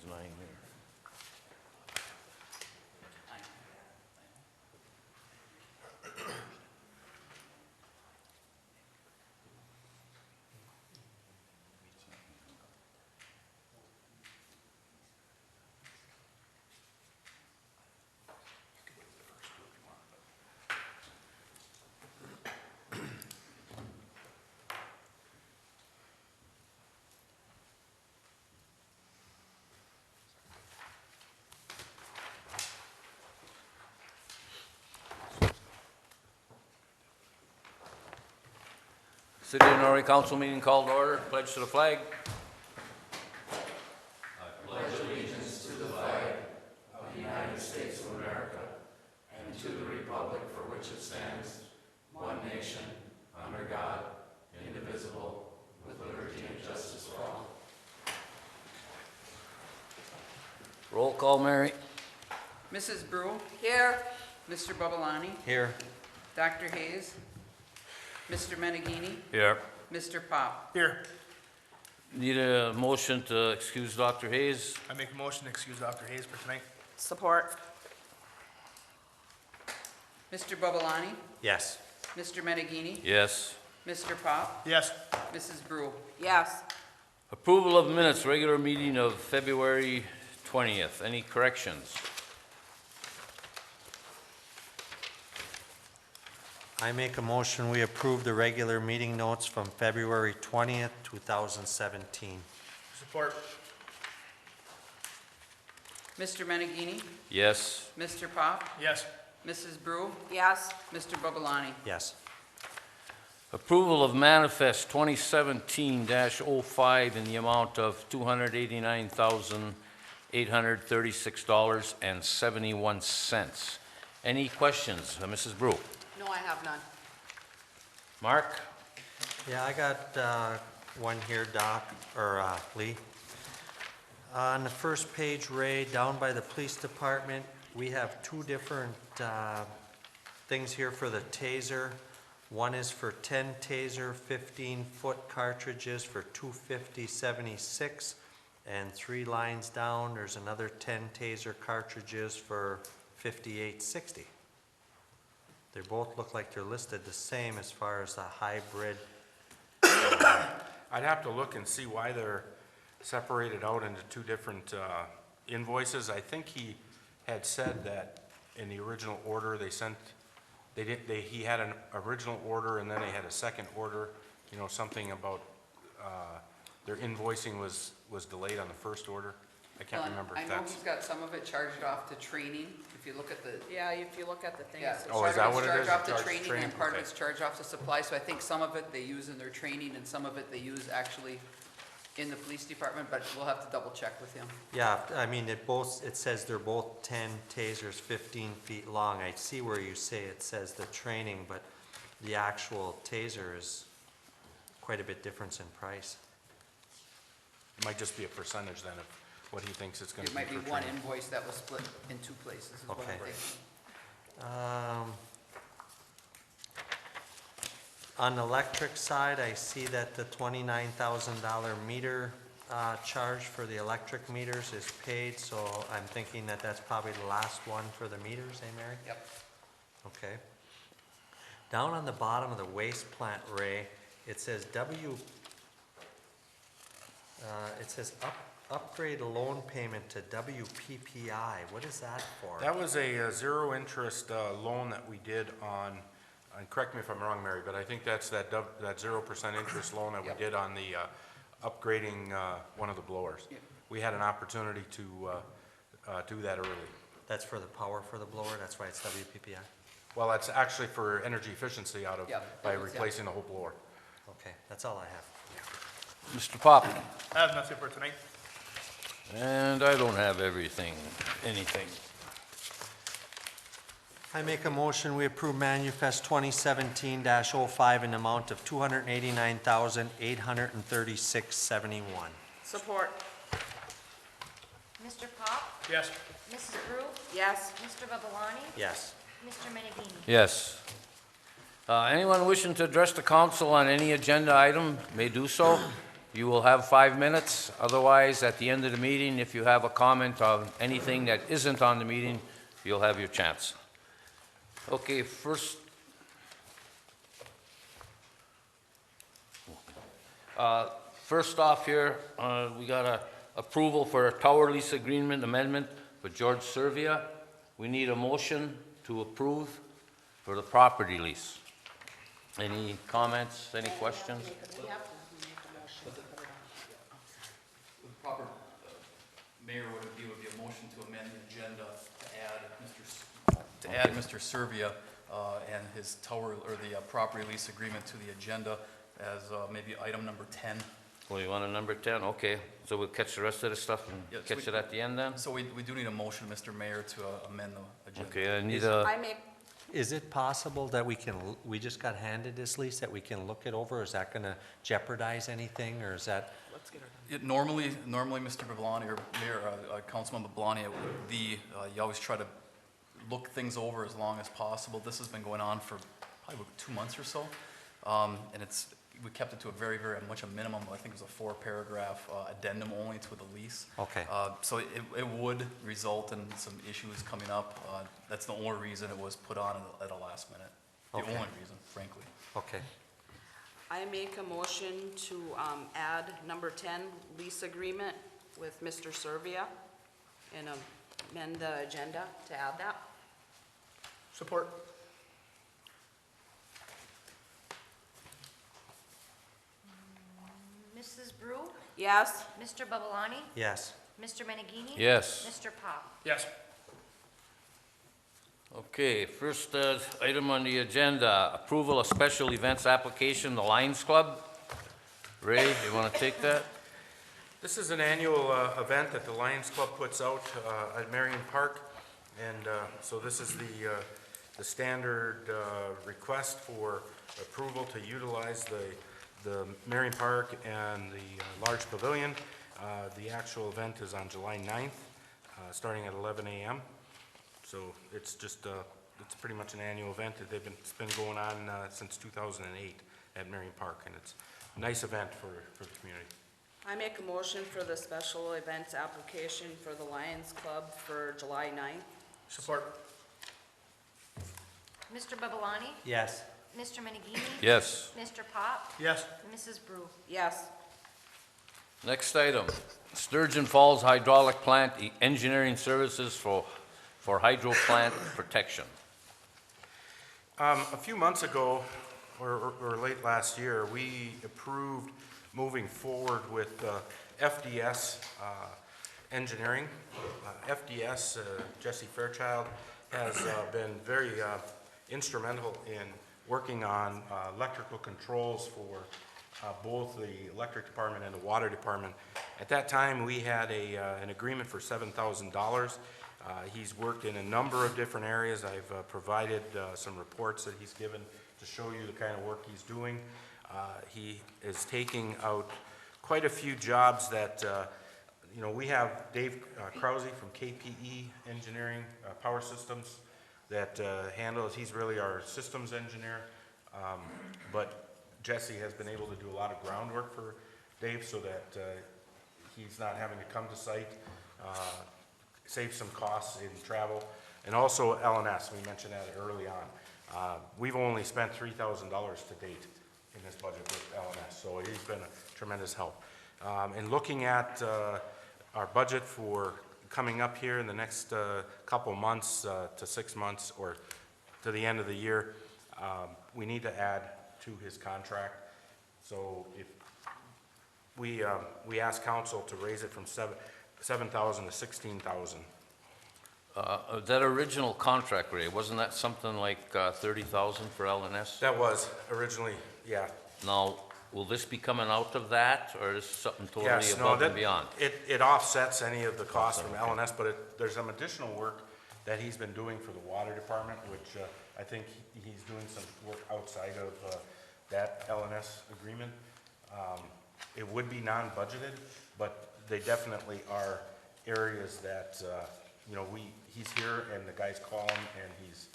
denying here. City of Norway Council meeting called to order. Pledge to the flag. Roll call, Mary. Mrs. Brew? Here. Mr. Babalani? Here. Dr. Hayes? Mr. Menegini? Here. Mr. Pop? Here. Need a motion to excuse Dr. Hayes. I make a motion to excuse Dr. Hayes for tonight. Support. Mr. Babalani? Yes. Mr. Menegini? Yes. Mr. Pop? Yes. Mrs. Brew? Yes. Approval of minutes, regular meeting of February 20th. Any corrections? I make a motion, we approve the regular meeting notes from February 20th, 2017. Support. Mr. Menegini? Yes. Mr. Pop? Yes. Mrs. Brew? Yes. Mr. Babalani? Yes. Approval of manifest 2017-05 in the amount of $289,836.71. Any questions, Mrs. Brew? No, I have none. Mark? Yeah, I got one here, Doc, or Lee. On the first page, Ray, down by the police department, we have two different things here for the taser. One is for 10 taser 15-foot cartridges for $250.76, and 3 lines down, there's another 10 taser cartridges for $58.60. They both look like they're listed the same as far as the hybrid. I'd have to look and see why they're separated out into two different invoices. I think he had said that in the original order they sent, he had an original order and then they had a second order, you know, something about their invoicing was delayed on the first order. I can't remember I if know that's. he's got some of it charged off to training. If you look at the, Yeah, if you look at the thing. yeah. it says- Oh, is that what it Part is? of it's It charged off to charges training and part of okay. it's charged off to supply. So I think some of it they use in their training and some of it they use actually in the police department, but we'll have to double check with him. Yeah, I mean, it says they're both 10 tasers 15 feet long. I see where you say it says the training, but the actual taser is quite a bit difference in price. It might just be a percentage then of what he thinks it's going to It be might be for one training. invoice that was split in two places is what I'm Okay. thinking. On the electric side, I see that the $29,000 meter charge for the electric meters is paid, so I'm thinking that that's probably the last one for the meters, eh, Mary? Yep. Okay. Down on the bottom of the waste plant, Ray, it says upgrade loan payment to WPPI. What is that for? That was a zero interest loan that we did on, and correct me if I'm wrong, Mary, but I think that's that 0% interest loan that we Yep. did on the upgrading one of the blowers. Yep. We had an opportunity to do that early. That's for the power for the blower, that's why it's WPPI? Well, that's actually for energy efficiency out of, Yep. by Yep. replacing the whole blower. Okay, that's all I have. Mr. Pop? I have nothing for tonight. And I don't have anything. I make a motion, we approve manifest 2017-05 in the amount of $289,836.71. Support. Mr. Pop? Yes. Mrs. Brew? Yes. Mr. Babalani? Yes. Mr. Menegini? Yes. Anyone wishing to address the council on any agenda item may do so. you will have 5 minutes. Otherwise, at the end of the meeting, if you have a comment on anything that isn't on the meeting, you'll have your chance. Okay, first off here, we got a approval for a tower lease agreement amendment for George Servia. We need a motion to approve for the property lease. Any comments, any questions? We have to make a motion to put it on. The proper, Mayor, what it would be a motion to amend the agenda to add Mr. Servia and his tower, or the property lease agreement to the agenda as maybe item number 10. Well, you want a number 10? Okay, so we'll catch the rest of the stuff and Yes, catch it at the end then? So we do need a motion, Mr. Mayor, to amend the agenda. Okay, I need a, I make, Is it possible that we just got handed this lease, that we can look it over? Is that gonna jeopardize anything, or is that? let's get her done. Normally, Mr. Bablani, or Mayor, Councilman Bablani, you always try to look things over as long as possible. This has been going on for probably 2 months or so. And we kept it to a very, very much a minimum. I think it was a 4-paragraph addendum only to the lease. Okay. So it would result in some issues coming up. That's the only reason it was put on at the last minute. The Okay. only reason, frankly. Okay. I make a motion to add number 10, lease agreement with Mr. Servia, and amend the agenda to add that. Support. Mrs. Brew, Yes? Mr. Babalani, Yes. Mr. Menegini. yes. Mr. Pop. Yes. Okay, first item on the agenda, approval of special events application, the Lions Club. Ray, you want to take that? This is an annual event that the Lions Club puts out at Marion Park. And so this is the standard request for approval to utilize the Marion Park and the large pavilion. The actual event is on July 9th, starting at 11 a.m. So it's just, it's pretty much an annual event that it's been going on since 2008 at Marion Park, and it's a nice event for the community. I make a motion for the special events application for the Lions Club for July 9th. Support. Mr. Babalani, Yes. Mr. Menegini. Yes. Mr. Pop, Yes. and Mrs. Brew. Yes. Next item, Sturgeon Falls Hydraulic Plant Engineering Services for hydro plant protection. A few months ago, or late last year, we approved moving forward with FDS Engineering. FDS, Jesse Fairchild, has been very instrumental in working on electrical controls for both the electric department and the water department. At that time, we had an agreement for $7,000. He's worked in a number of different areas. I've provided some reports that he's given to show you the kind of work he's doing. He is taking out quite a few jobs that, you know, we have Dave Krause from KPE Engineering Power Systems that handles, he's really our systems engineer. But Jesse has been able to do a lot of groundwork for Dave so that he's not having to come to site, save some costs in travel. And also LNS, we mentioned that early on. We've only spent $3,000 to date in this budget with LNS, so he's been a tremendous help. And looking at our budget for coming up here in the next couple months to 6 months or to the end of the year, we need to add to his contract. So if we asked council to raise it from $7,000 to $16,000. That original contract rate, wasn't that something like 30,000 for LNS? That was originally, yeah. Now, will this be coming out of that, or is it something totally Yes, no, above and that, beyond? it offsets any of the costs from LNS, but there's some additional work that he's been doing for the water department, which I think he's doing some work outside of that LNS agreement. It would be non-budgeted, but they definitely are areas that, you know, he's here and the guys call him and he's,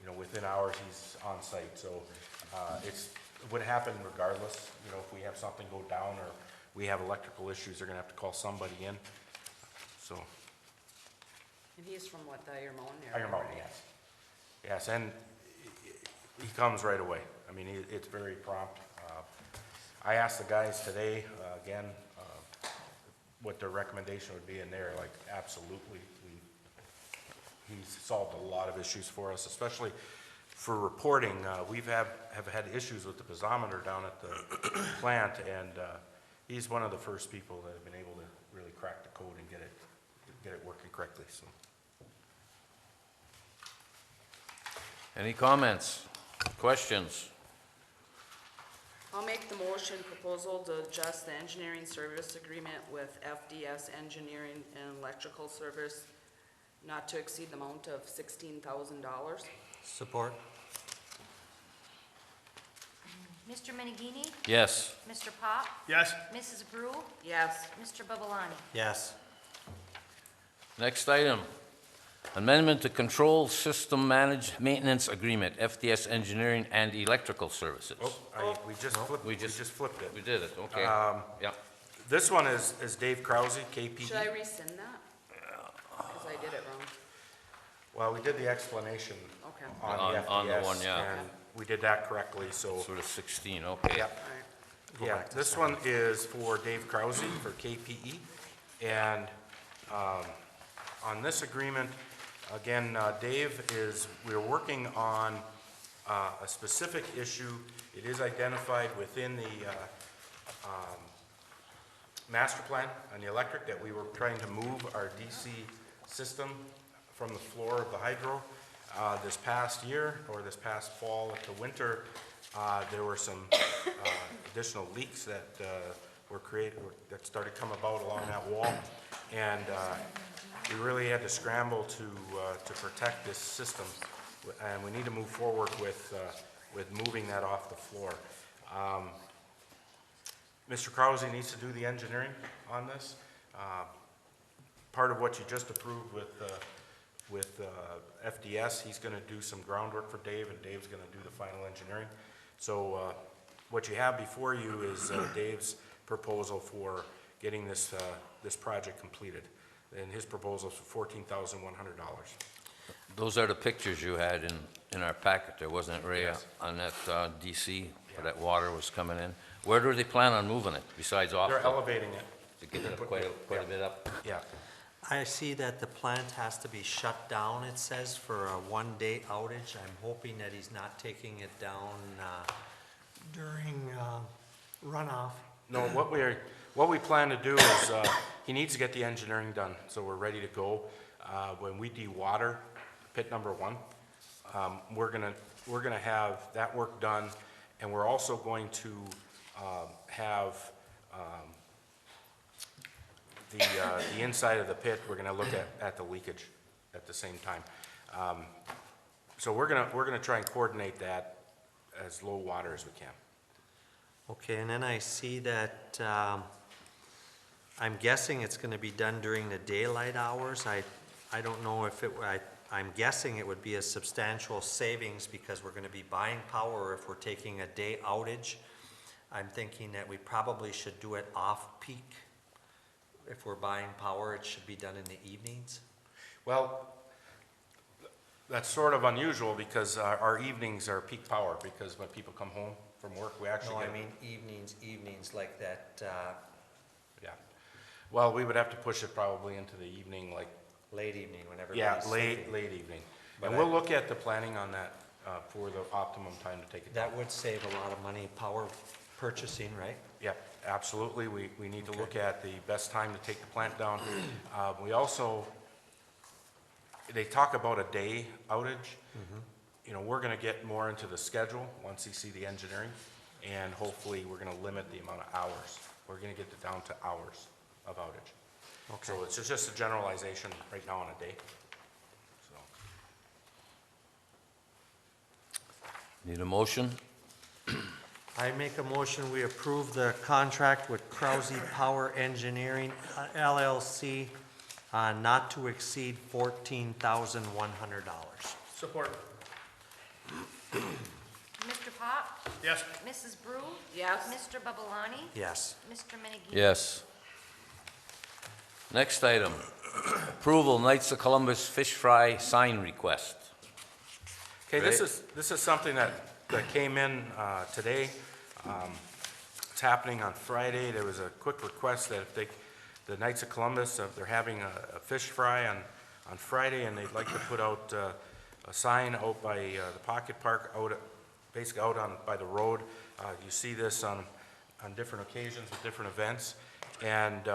you know, within hours he's on site. So it would happen regardless, you know, if we have something go down or we have electrical issues, they're gonna have to call somebody in, so. And he's from what, the Iron Mountain area? Iron Mountain, yes. Yes, and he comes right away. I mean, it's very prompt. I asked the guys today, again, what their recommendation would be, and they're like, absolutely. He's solved a lot of issues for us, especially for reporting. We've have had issues with the piezometer down at the plant, and he's one of the first people that have been able to really crack the code and get it working correctly, so. Any comments, questions? I'll make the motion proposal to adjust the engineering service agreement with FDS Engineering and Electrical Service not to exceed the amount of $16,000. Support? Mr. Menegini? Yes. Mr. Pop? Yes. Mrs. Brew? Yes. Mr. Babalani? Yes. Next item, amendment to Control System Maintenance Agreement, FDS Engineering and Electrical Services. We just flipped, We we just- just flipped it. We did it, okay. Yeah. This one is Dave Krause, KPE. Should I rescind that? Because I did it wrong. Well, we did the explanation Okay. on the FDS. On the one, yeah. And we did that correctly, so. Sort of 16, okay. Yeah, All right. Go yeah, back to this one is for Dave Krause for KPE. And on this agreement, again, Dave we're working on a specific issue. It is identified within the master plan on the electric that we were trying to move our DC system from the floor of the hydro. This past year, or this past fall to winter, there were some additional leaks that were created, that started to come about along that wall. And we really had to scramble to protect this system. And we need to move forward with moving that off the floor. Mr. Krause needs to do the engineering on this. Part of what you just approved with FDS, he's going to do some groundwork for Dave, and Dave's going to do the final engineering. So what you have before you is Dave's proposal for getting this project completed. And his proposal is for $14,100. Those are the pictures you had in our packet there, wasn't it, Ray? Yes. On that DC, where that water was coming in. Where do they plan on moving it, besides off? They're the- elevating it. To get it up quite a bit up? Yeah. I see that the plant has to be shut down, it says, for a one-day outage. I'm hoping that he's not taking it down during runoff. No, what we plan to do is, he needs to get the engineering done, so we're ready to go. When we dewater pit number 1, we're gonna have that work done, and we're also going to have the inside of the pit. We're gonna look at the leakage at the same time. So we're gonna try and coordinate that as low water as we can. Okay, and then I see that, I'm guessing it's gonna be done during the daylight hours. I don't know if I'm guessing it would be a substantial savings because we're gonna be buying power if we're taking a day outage. I'm thinking that we probably should do it off-peak. If we're buying power, it should be done in the evenings. Well, that's sort of unusual because our evenings are peak power, because when people come home from work, we actually No, I get. mean evenings like that, Yeah. Well, we would have to push it probably into the evening, like, late evening when yeah, everybody's sleeping. late evening. But And we'll look at the planning on that for the optimum time to take it down. That would save a lot of money, power purchasing, right? Yeah, absolutely. We need to look at the best time to take the plant down. We also, they talk about a day outage. You know, we're gonna get more into the schedule once you see the engineering, and hopefully we're gonna limit the amount of hours. We're gonna get it down to hours of outage. Okay. So it's just a generalization right now on a day, so. Need a motion? I make a motion, we approve the contract with Krause Power Engineering LLC, not to exceed $14,100. Support. Mr. Pop, Yes. Mrs. Brew, Yes. Mr. Babalani, Yes. Mr. Menegini. Yes. Next item, approval Knights of Columbus fish fry sign request. Okay, this Great. is something that came in today. It's happening on Friday. There was a quick request that if the Knights of Columbus, they're having a fish fry on Friday, and they'd like to put out a sign out by the Pocket Park, basically out by the road. You see this on different occasions with different events, and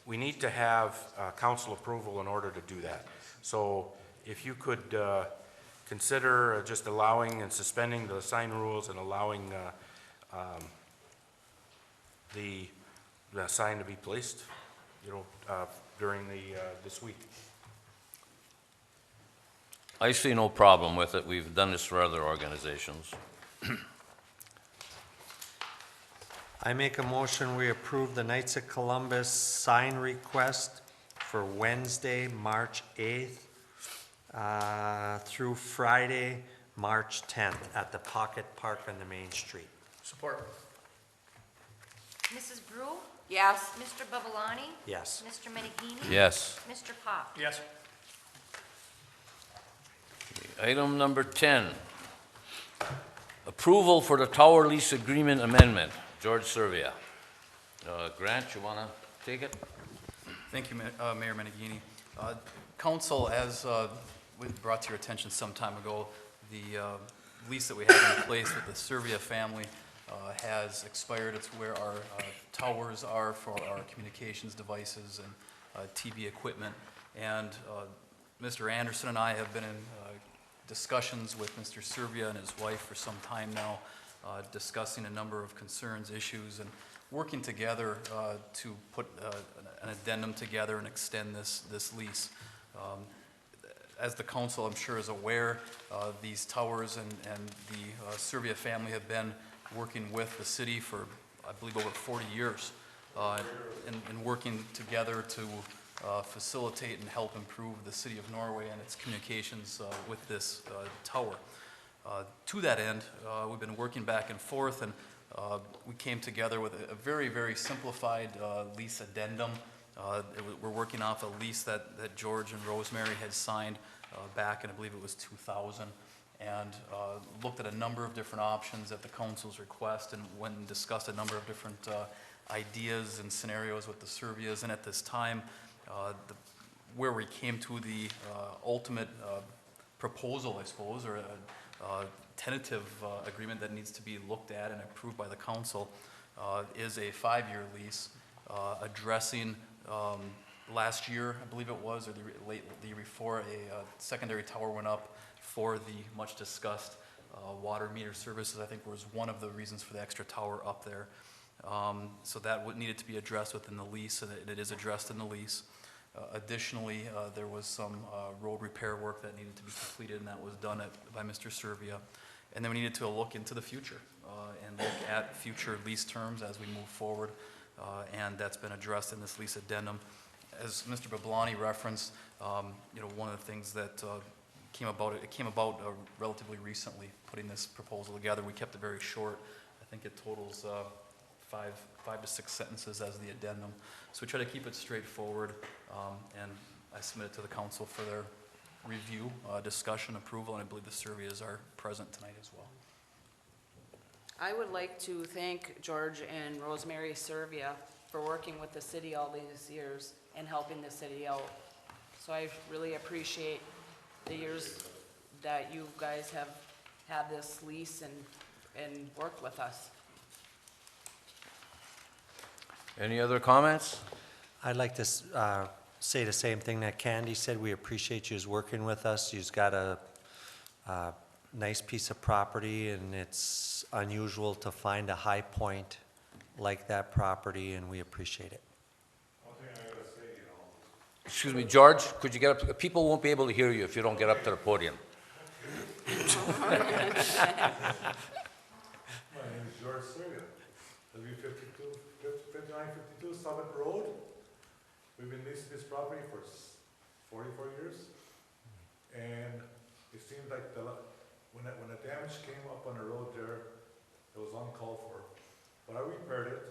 we need to have council approval in order to do that. So if you could consider just allowing and suspending the sign rules and allowing the sign to be placed, during this week. I see no problem with it. We've done this for other organizations. I make a motion, we approve the Knights of Columbus sign request for Wednesday, March 8th, through Friday, March 10th, at the Pocket Park on the Main Street. Support. Mrs. Brew, Yes. Mr. Babalani, Yes. Mr. Menegini. Yes. Mr. Pop. Yes. Item number 10, approval for the tower lease agreement amendment. George Servia. Grant, you want to take it? Thank you, Mayor Menegini. Council, as we brought to your attention some time ago, the lease that we have in place with the Servia family has expired. It's where our towers are for our communications devices and TV equipment. And Mr. Anderson and I have been in discussions with Mr. Servia and his wife for some time now, discussing a number of concerns, issues, and working together to put an addendum together and extend this lease. As the council, I'm sure, is aware, these towers and the Servia family have been working with the city for, I believe, over 40 years, and working together to facilitate and help improve the city of Norway and its communications with this tower. To that end, we've been working back and forth, and we came together with a very, very simplified lease addendum. We're working off a lease that George and Rosemary had signed back in, I believe it was 2000, and looked at a number of different options at the council's request, and went and discussed a number of different ideas and scenarios with the Servias. And at this time, where we came to the ultimate proposal, I suppose, or a tentative agreement that needs to be looked at and approved by the council, is a 5-year lease addressing last year, I believe it was, or the year before, a secondary tower went up for the much discussed water meter services. I think was one of the reasons for the extra tower up there. So that needed to be addressed within the lease, and it is addressed in the lease. Additionally, there was some road repair work that needed to be completed, and that was done by Mr. Servia. And then we needed to look into the future and look at future lease terms as we move forward, and that's been addressed in this lease addendum. As Mr. Babalani referenced, one of the things that came about relatively recently, putting this proposal together. We kept it very short. I think it totals five to six sentences as the addendum. So we try to keep it straightforward, and I submit it to the council for their review, discussion, approval, and I believe the Servias are present tonight as well. I would like to thank George and Rosemary Servia for working with the city all these years and helping the city out. So I really appreciate the years that you guys have had this lease and worked with us. Any other comments? I'd like to say the same thing that Candy said. We appreciate you working with us. You've got a nice piece of property, and it's unusual to find a high point like that property, and we appreciate it. Excuse me, George, could you get up? People won't be able to hear you if you don't get up to the podium. My name is George Servia. I live 5952 Summit Road. We've been leasing this property for 44 years. And it seems like when the damage came up on the road there, it was uncalled for. But I repaired it,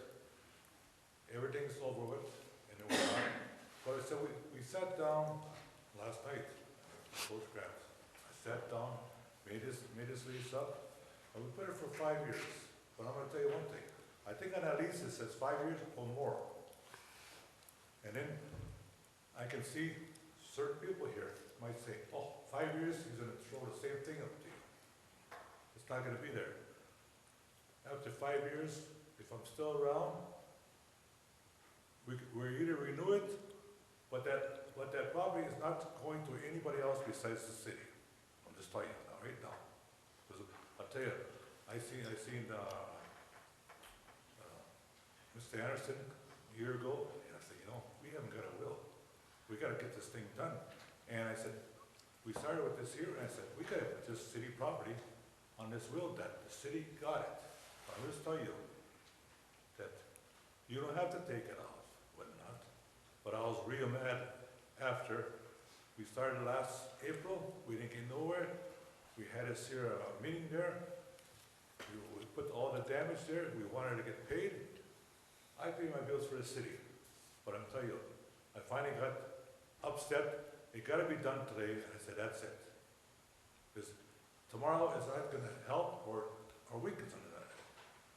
everything's over with, and it was on. But I said, we sat down last night, photographs. I sat down, made this lease up, and we put it for 5 years. But I'm gonna tell you one thing, I think on that lease it says 5 years or more. And then I can see certain people here might say, oh, 5 years, he's gonna throw the same thing up to you. It's not gonna be there. After 5 years, if I'm still around, we either renew it, but that property is not going to anybody else besides the city. I'm just telling you now, right now. 'Cause I'll tell you, I seen Mr. Anderson a year ago, and I said, you know, we haven't got a will. We gotta get this thing done. And I said, we started with this here, and I said, we gotta put this city property on this will that the city got it. I'll just tell you that you don't have to take it off, whatnot. But I was real mad after we started last April, we didn't get nowhere. We had this here meeting there. We put all the damage there, we wanted to get paid. I pay my bills for the city, but I'm telling you, I finally got upset. It gotta be done today, and I said, that's it. Because tomorrow is not gonna help, or we can do that.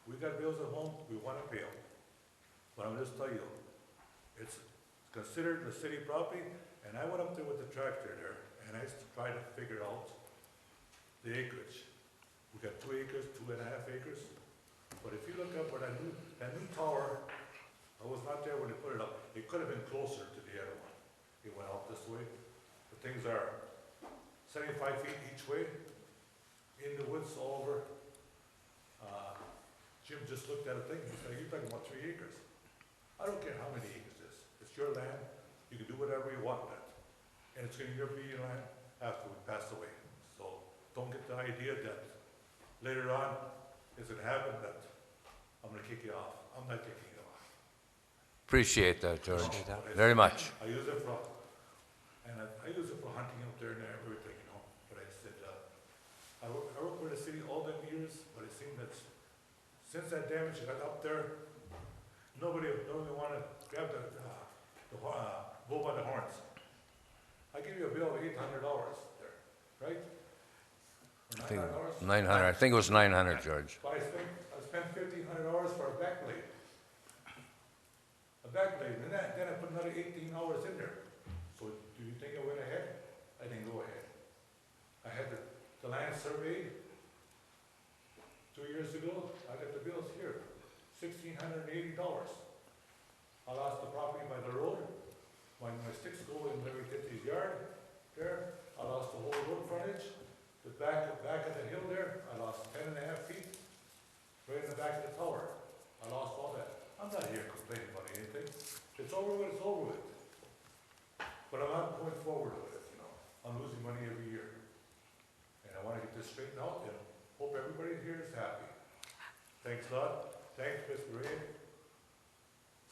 We got bills at home, we wanna pay them. But I'm just telling you, it's considered the city property, and I went up there with the tractor there, and I tried to figure out the acreage. We got 2 acres, 2.5 acres. But if you look up where that new tower, I was not there when they put it up. It could have been closer to the other one. It went out this way. The things are 75 feet each way, in the woods all over. Jim just looked at a thing, he said, you're talking about 3 acres. I don't care how many acres it is. It's your land, you can do whatever you want with it. And it's gonna be your land after we pass away. So don't get the idea that later on, it's gonna happen that I'm gonna kick you off. I'm not kicking you off. Appreciate that, George, very much. I use it for, I use it for hunting up there and everything, you know. But I said, I worked for the city all them years, but it seemed that since that damage got up there, nobody wanted to grab the bull by the horns. I give you a bill of $800 there, right? I think $900? 900, I think it was 900, George. But I spent $1,500 for a backblade. A backblade, and then I put another 18 hours in there. So do you think I went ahead? I didn't go ahead. I had the land surveyed 2 years ago. I got the bills here, $1,680. I lost the property by the road. My sticks go in Larry Titty's yard there. I lost the whole road frontage. The back of the hill there, I lost 10.5 feet. Right in the back of the tower. I lost all that. I'm not here complaining about anything. It's over with, it's over with. But I'm not going forward with it, you know. I'm losing money every year. And I want to get this straightened out and hope everybody here is happy. Thanks a lot. Thanks, Mr. Ray.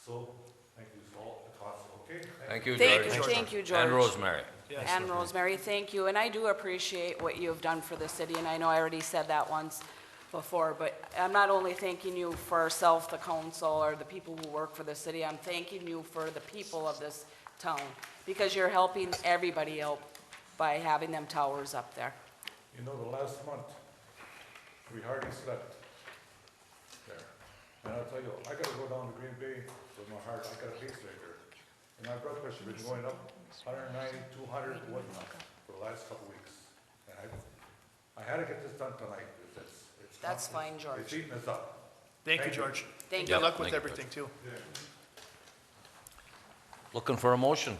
So, thank you all, the council, okay? Thank you, Thank George. you, thank you, George. And Rosemary. And Rosemary, thank you, and I do appreciate what you've done for the city, and I know I already said that once before, but I'm not only thanking you for ourselves, the council, or the people who work for the city, I'm thanking you for the people of this town, because you're helping everybody out by having them towers up there. You know, the last month, we hardly slept there. And I'll tell you, I gotta go down to Green Bay with my heart, I got a pacemaker. And my blood pressure been going up 190, 200, whatnot, for the last couple weeks. And I had to get this done tonight, because it's. That's fine, George. It's eating us up. Thank you, George. Thank Good you. luck with Thank you, everything, too. Looking for a motion.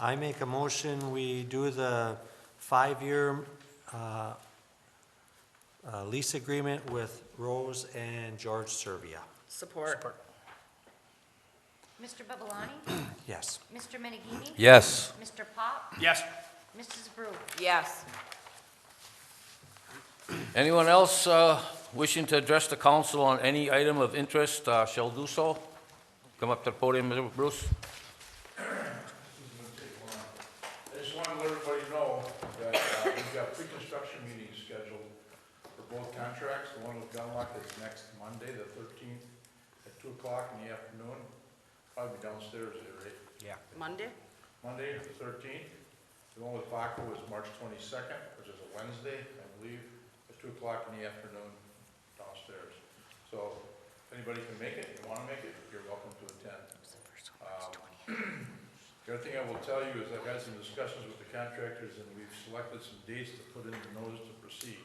I make a motion, we do the 5-year lease agreement with Rose and George Servia. Support. Mr. Babalani? Yes. Mr. Menegini? Yes. Mr. Pop? Yes. Mrs. Brew? Yes. Anyone else wishing to address the council on any item of interest shall do so. Come up to the podium, Mr. Bruce. I just want to let everybody know that we've got pre-construction meetings scheduled Gunlock is next Monday, the 13th, at 2 o'clock in the afternoon. Probably downstairs there, right? Yeah. Monday? Monday, the 13th. The one with Baco is March 22nd, which is a Wednesday, I believe, at 2 o'clock in the afternoon downstairs. So if anybody can make it, you want to make it, you're welcome to attend. The other thing I will tell you is I've had some discussions with the contractors, and we've selected some dates to put in the notice to proceed.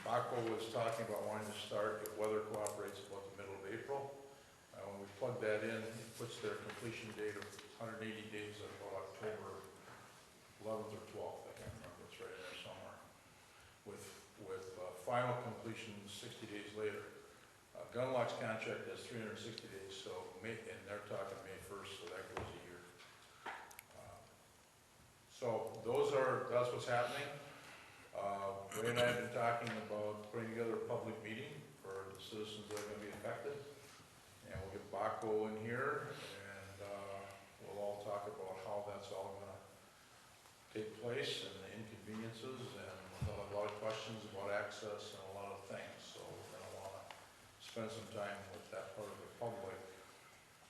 Baco was talking about wanting to start, if weather cooperates, about the middle of April. When we plug that in, it puts their completion date of 180 days at about October 11th or 12th, I can't remember, it's right in there somewhere. With final completion 60 days later. Gunlock's contract has 360 days, so and they're talking May 1st, so that goes a year. So that's what's happening. Ray and I have been talking about putting together a public meeting for the citizens that are going to be affected. And we'll get Baco in here, and we'll all talk about how that's all going to take place and the inconveniences, and we'll have a lot of questions about access and a lot of things. So we're going to want to spend some time with that part of the public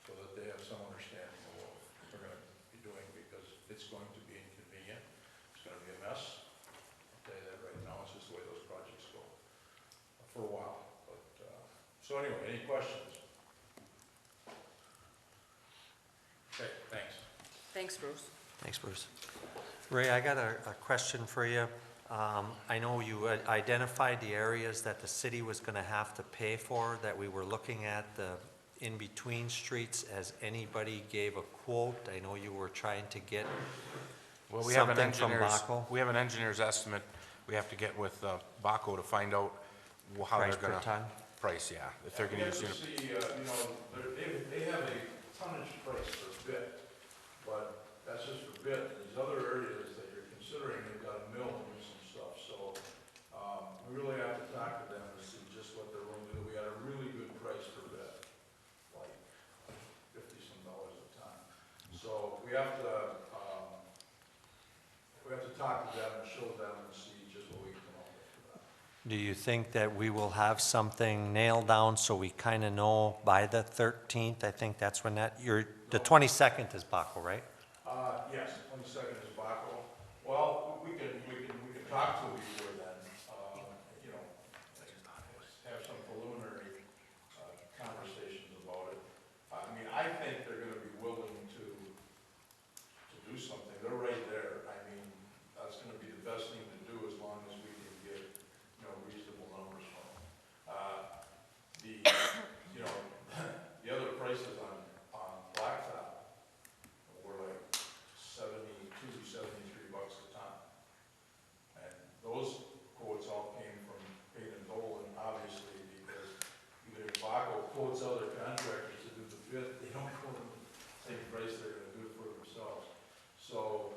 so that they have some understanding of what we're going to be doing, because it's going to be inconvenient. It's going to be a mess. I'll tell you that right now. It's just the way those projects go for a while. But so anyway, any questions? Okay, thanks. Thanks, Bruce. Thanks, Bruce. Ray, I got a question for you. I know you had identified the areas that the city was gonna have to pay for, that we were looking at the in-between streets. Has anybody gave a quote? I know you were trying to get Well, we have an something from engineer's, Baco. we have an engineer's estimate. We have to get with Baco to find out how they're Price per gonna. ton? Price, yeah, if they're gonna use We unit. have to see, they have a tonnage price per bit, but that's just for bit. And these other areas that you're considering, they've got a mill and some stuff, so, we really have to talk to them to see just what they're willing to do. We got a really good price per bit, like $50-some a ton. So we have to talk to them and show them and see just what we can come up with for that. Do you think that we will have something nailed down so we kind of know by the 13th? I think that's when the 22nd is Baco, right? Yes, 22nd is Baco. Well, we can talk to them before then, you know, have some preliminary, conversations about it. I mean, I think they're gonna be willing to do something. They're right there. I mean, that's gonna be the best thing to do as long as we can get, you know, reasonable numbers from them. You know, the other prices on blacktop were like $72, $73 a ton. And those quotes all came from Payne and Dolan, obviously, because even if Baco quotes other contractors to do the bid, they don't quote them the same price they're gonna do it for themselves. So,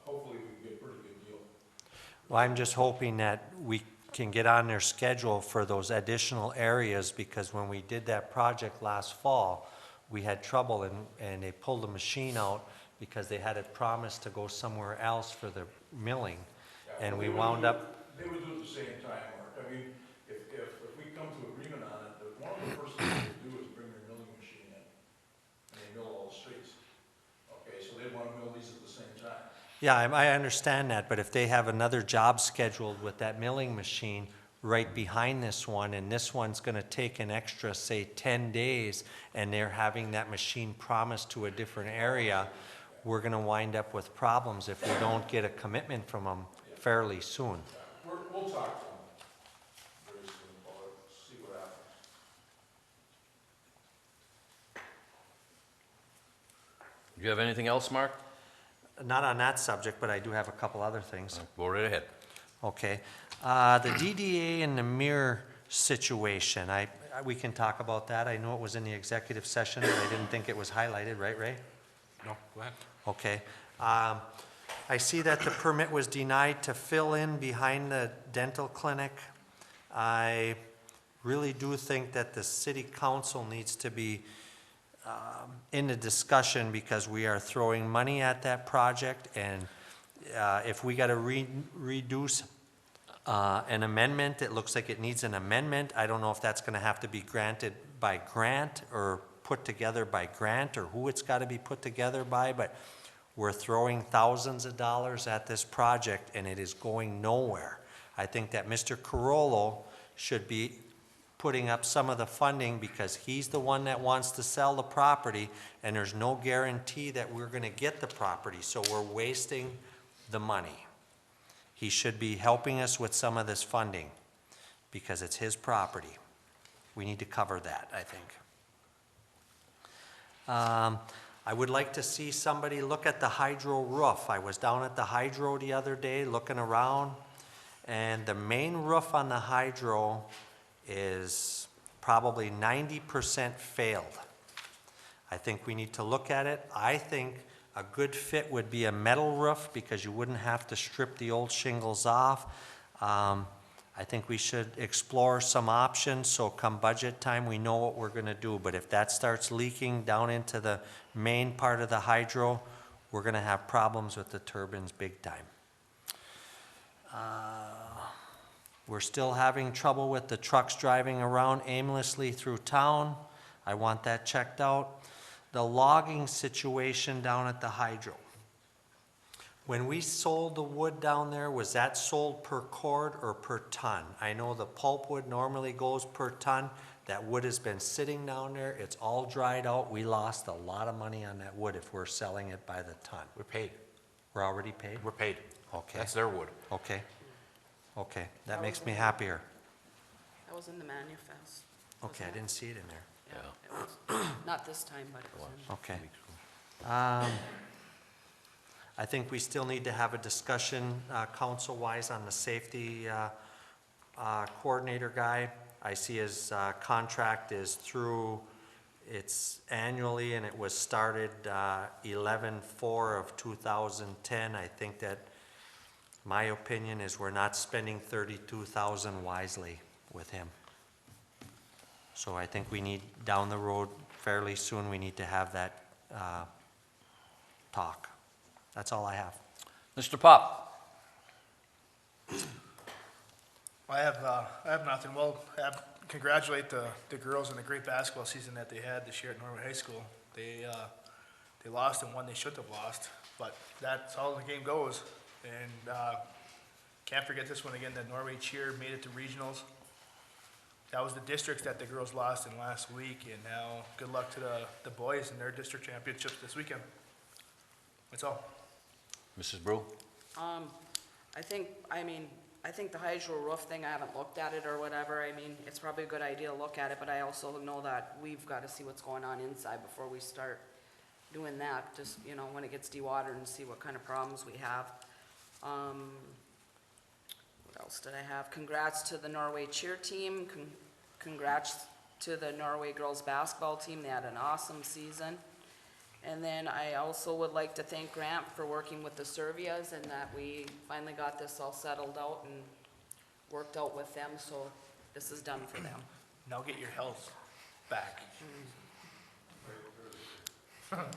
hopefully we can get a pretty good deal. Well, I'm just hoping that we can get on their schedule for those additional areas, because when we did that project last fall, we had trouble and they pulled the machine out because they had it promised to go somewhere else for the milling. Yeah, And well, we they would wound do it- up, They would do it at the same time, Mark. I mean, if we come to agreement on it, one of the first things they do is bring their milling machine in, and they mill all the streets. Okay, so they want to mill these at the same time. yeah, I understand that, but if they have another job scheduled with that milling machine right behind this one, and this one's gonna take an extra, say, 10 days, and they're having that machine promised to a different area, we're gonna wind up with problems if we don't get a commitment from them fairly soon. We'll talk to them very soon about it, see what happens. Do you have anything else, Mark? Not on that subject, but I do have a couple other things. Go right ahead. Okay. The DDA and the mirror situation, we can talk about that. I know it was in the executive session, but I didn't think it was highlighted, right, Ray? No, go ahead. Okay. I see that the permit was denied to fill in behind the dental clinic. I really do think that the city council needs to be in the discussion, because we are throwing money at that project, and if we gotta reduce An amendment, it looks like it needs an amendment. I don't know if that's gonna have to be granted by grant or put together by grant or who it's gotta be put together by, but we're throwing thousands of dollars at this project and it is going nowhere. I think that Mr. Carollo should be putting up some of the funding because he's the one that wants to sell the property and there's no guarantee that we're gonna get the property, so we're wasting the money. He should be helping us with some of this funding because it's his property. We need to cover that, I think. I would like to see somebody look at the hydro roof. I was down at the hydro the other day looking around, and the main roof on the hydro is probably 90% failed. I think we need to look at it. I think a good fit would be a metal roof because you wouldn't have to strip the old shingles off. I think we should explore some options, so come budget time, we know what we're gonna do. But if that starts leaking down into the main part of the hydro, we're gonna have problems with the turbines big time. We're still having trouble with the trucks driving around aimlessly through town. I want that checked out. The logging situation down at the hydro. When we sold the wood down there, was that sold per cord or per ton? I know the pulpwood normally goes per ton. That wood has been sitting down there. It's all dried out. We lost a lot of money on that wood if we're selling it by the ton. We're paid. We're already paid? We're paid. Okay. That's their wood. Okay. Okay, that makes me happier. That was in the manifest. Okay, I didn't see it in there. Yeah, it was. Not this time, but it was in. Okay. I think we still need to have a discussion, council-wise, on the safety coordinator guy. I see his contract is through, it's annually, and it was started 11/4 of 2010. I think that, my opinion is we're not spending 32,000 wisely with him. So I think we need, down the road, fairly soon, we need to have that talk. That's all I have. Mr. Pop? I have nothing. Well, congratulate the girls on the great basketball season that they had this year at Norway High School. They lost and won they should have lost, but that's how the game goes. And can't forget this one again, that Norway cheer made it to regionals. That was the districts that the girls lost in last week, and now good luck to the boys in their district championships this weekend. That's all. Mrs. Brew? I think the hydro roof thing, I haven't looked at it or whatever. I mean, it's probably a good idea to look at it, but I also know that we've got to see what's going on inside before we start doing that. Just, you know, when it gets dewatered and see what kind of problems we have. What else did I have? Congrats to the Norway cheer team. Congrats to the Norway girls basketball team. They had an awesome season. And then I also would like to thank Grant for working with the Servias and that we finally got this all settled out and worked out with them, so this is done for them. Now get your health back. Well,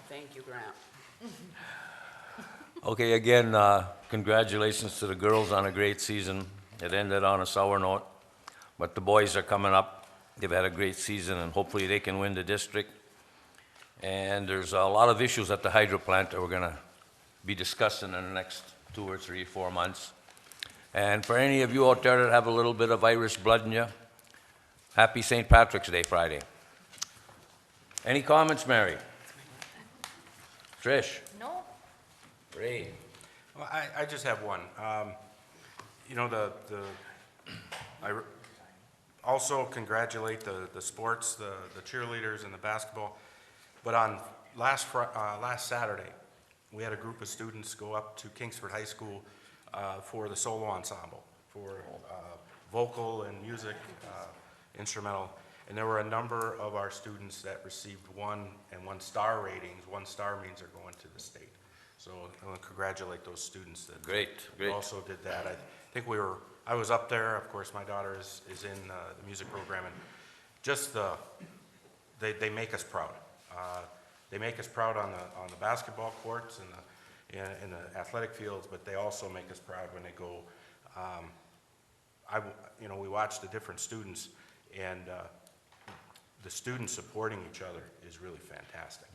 thank you, Grant. Okay, again, congratulations to the girls on a great season. It ended on a sour note, but the boys are coming up. They've had a great season, and hopefully they can win the district. And there's a lot of issues at the hydro plant that we're gonna be discussing in the next 2 or 3, 4 months. And for any of you out there that have a little bit of Irish blood in you, happy St. Patrick's Day Friday. Any comments, Mary? Trish? No? Ray? Well, I just have one. You know, also congratulate the sports, the cheerleaders and the basketball. But on last Saturday, we had a group of students go up to Kingsford High School for the solo ensemble, for vocal and music, instrumental. And there were a number of our students that received 1 and 1 star ratings. 1 star means they're going to the state. So I want to congratulate those students that Great. also did that. I think I was up there. Of course, my daughter is in the music program, and just they make us proud. they make us proud on the basketball courts and in the athletic fields, but they also make us proud when they go, you know, we watch the different students, and the students supporting each other is really fantastic.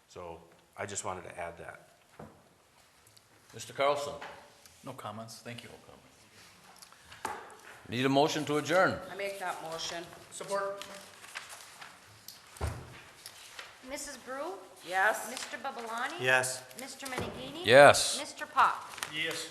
So I just wanted to add that. Mr. Carlson, No comments, thank you. need a motion to adjourn? I make that motion. Support. Mrs. Brew, Yes? Mr. Babalani? Yes. Mr. Menegini? Yes. Mr. Pop? Yes.